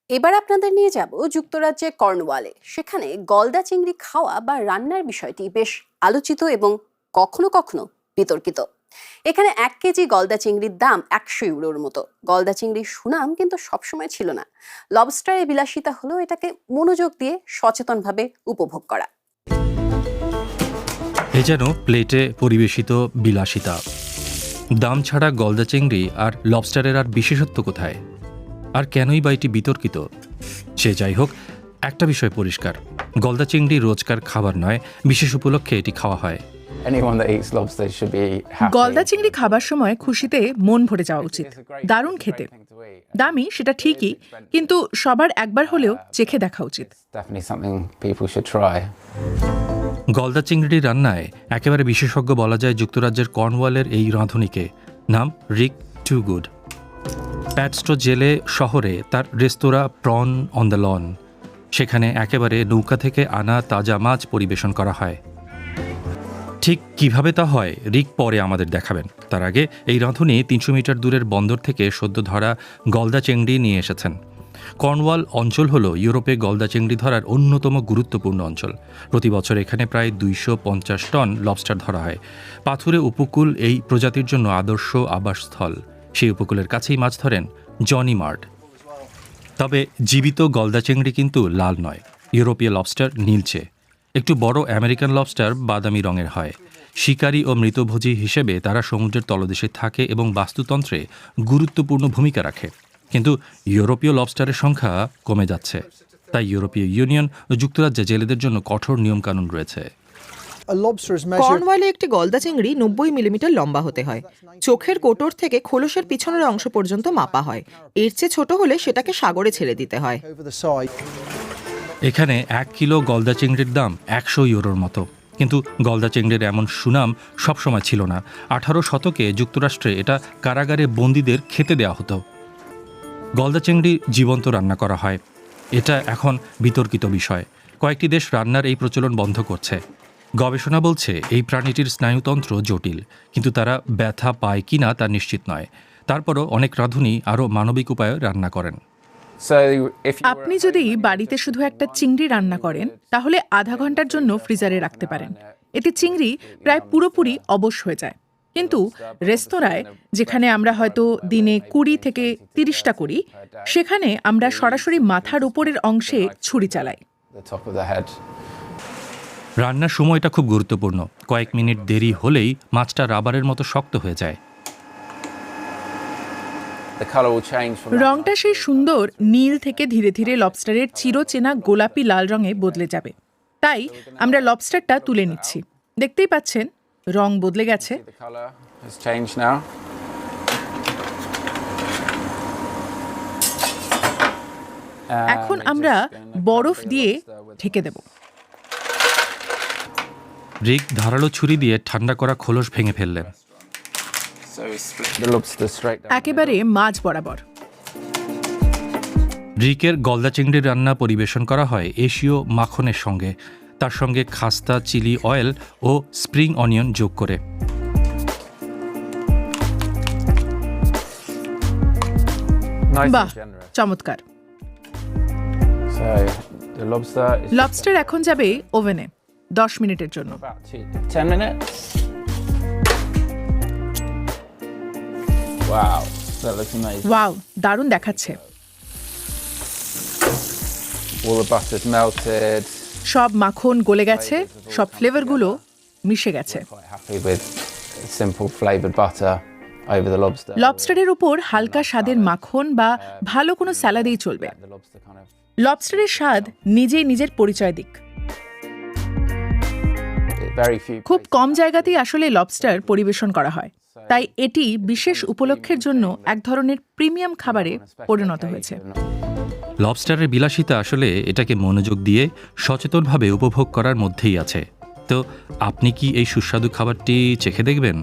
এবার আপনাদের নিয়ে যাব যুক্তরাজ্যের কর্নওয়ালে। সেখানে গলদা চিংড়ি খাওয়া বা রান্নার বিষয়টি বেশ আলোচিত এবং কখনো কখনো বিতর্কিত। এখানে 1 কেজি গলদা চিংড়ির দাম 100 ইউরোর মতো। গলদা চিংড়ির সুনাম কিন্তু সবসময় ছিল না। লবস্টারের বিলাসিতা হলো এটাকে মনোযোগ দিয়ে সচেতনভাবে উপভোগ করা। এ যেন প্লেটে পরিবেশিত বিলাসিতা। দাম ছাড়া গলদা চিংড়ি আর লবস্টারের আর বিশেষত্ব কোথায়? আর কেনই বা এটি বিতর্কিত? সে যাই হোক, একটা বিষয় পরিষ্কার, গলদা চিংড়ি রোজকার খাবার নয়, বিশেষ উপলক্ষে এটি খাওয়া হয়। গলদা চিংড়ি খাবার সময় খুশিতে মন ভরে যাওয়া উচিত। দারুণ খেতে, দামি সেটা ঠিকই, কিন্তু সবার একবার হলেও চেখে দেখা উচিত। গলদা চিংড়ি রান্নায় একেবারে বিশেষজ্ঞ বলা যায় যুক্তরাজ্যের কর্নওয়ালের এই রাঁধুনিকে। নাম রিক টুগুড। প্যাডস্টো জেলে শহরে তার রেস্তোরাঁ প্রন অন দ্য লন। সেখানে একেবারে নৌকা থেকে আনা তাজা মাছ পরিবেশন করা হয়। ঠিক কিভাবে তা হয় রিক পরে আমাদের দেখাবেন। তার আগে এই রাঁধুনি 300 মিটার দূরের বন্দর থেকে সদ্য ধরা গলদা চিংড়ি নিয়ে এসেছেন। কর্নওয়াল অঞ্চল হল ইউরোপে গলদা চিংড়ি ধরার অন্যতম গুরুত্বপূর্ণ অঞ্চল। প্রতি বছর এখানে প্রায় 250 টন লবস্টার ধরা হয়। পাথুরে উপকূল এই প্রজাতির জন্য আদর্শ আবাসস্থল। সেই উপকূলের কাছেই মাছ ধরেন জনি মার্ড। তবে জীবিত গলদা চিংড়ি কিন্তু লাল নয়, ইউরোপীয় লবস্টার নীলচে। একটু বড় আমেরিকান লবস্টার বাদামি রঙের হয়। শিকারী ও মৃতভোজী হিসেবে তারা সমুদ্রের তলদেশে থাকে এবং বাস্তুতন্ত্রে গুরুত্বপূর্ণ ভূমিকা রাখে। কিন্তু ইউরোপীয় লবস্টারের সংখ্যা কমে যাচ্ছে। তাই ইউরোপীয় ইউনিয়ন ও যুক্তরাজ্যে জেলেদের জন্য কঠোর নিয়মকানুন রয়েছে। কর্নওয়ালে একটি গলদা চিংড়ি 90 মিলিমিটার লম্বা হতে হয়। চোখের কোটর থেকে খোলসের পিছনের অংশ পর্যন্ত মাপা হয়। এর চেয়ে ছোট হলে সেটাকে সাগরে ছেড়ে দিতে হয়। এখানে 1 কিলো গলদা চিংড়ির দাম 100 ইউরোর মতো। কিন্তু গলদা চিংড়ির এমন সুনাম সবসময় ছিল না। 18 শতকে যুক্তরাষ্ট্রে এটা কারাগারে বন্দীদের খেতে দেওয়া হতো। গলদা চিংড়ি জীবন্ত রান্না করা হয়। এটা এখন বিতর্কিত বিষয়। কয়েকটি দেশ রান্নার এই প্রচলন বন্ধ করছে। গবেষণা বলছে এই প্রাণীটির স্নায়ুতন্ত্র জটিল, কিন্তু তারা ব্যথা পায় কিনা তা নিশ্চিত নয়। তারপরও অনেক রাঁধুনি আরও মানবিক উপায়ে রান্না করেন। আপনি যদি বাড়িতে শুধু একটা চিংড়ি রান্না করেন, তাহলে আধা ঘন্টার জন্য ফ্রিজারে রাখতে পারেন। এতে চিংড়ি প্রায় পুরোপুরি অবশ হয়ে যায়। কিন্তু রেস্তোরাঁয়, যেখানে আমরা হয়তো দিনে 20 থেকে 30টা করি, সেখানে আমরা সরাসরি মাথার উপরের অংশে ছুরি চালাই। রান্নার সময়টা খুব গুরুত্বপূর্ণ। কয়েক মিনিট দেরি হলেই মাছটা রাবারের মতো শক্ত হয়ে যায়। রংটা সেই সুন্দর নীল থেকে ধীরে ধীরে লবস্টারের চিরচেনা গোলাপি লাল রঙে বদলে যাবে। তাই আমরা লবস্টারটা তুলে নিচ্ছি। দেখতেই পাচ্ছেন, রং বদলে গেছে। এখন আমরা বরফ দিয়ে ঢেকে দেব। রিক ধারালো ছুরি দিয়ে ঠান্ডা করা খোলস ভেঙে ফেললেন। একেবারে মাঝ বরাবর। রিকের গলদা চিংড়ির রান্না পরিবেশন করা হয় এশীয় মাখনের সঙ্গে। তার সঙ্গে খাস্তা, চিলি অয়েল ও স্প্রিং অনিয়ন যোগ করে। বাহ, চমৎকার। লবস্টার এখন যাবে ওভেনে 10 মিনিটের জন্য। ওয়াও, দারুণ দেখাচ্ছে। সব মাখন গলে গেছে, সব ফ্লেভারগুলো মিশে গেছে। লবস্টারের উপর হালকা স্বাদের মাখন বা ভালো কোনো স্যালাদেই চলবে। লবস্টারের স্বাদ নিজেই নিজের পরিচয় দিক। খুব কম জায়গাতেই আসলে লবস্টার পরিবেশন করা হয়, তাই এটি বিশেষ উপলক্ষের জন্য এক ধরনের প্রিমিয়াম খাবারে পরিণত হয়েছে। লবস্টারের বিলাসিতা আসলে এটাকে মনোযোগ দিয়ে সচেতনভাবে উপভোগ করার মধ্যেই আছে। তো আপনি কি এই সুস্বাদু খাবারটি চেখে দেখবেন?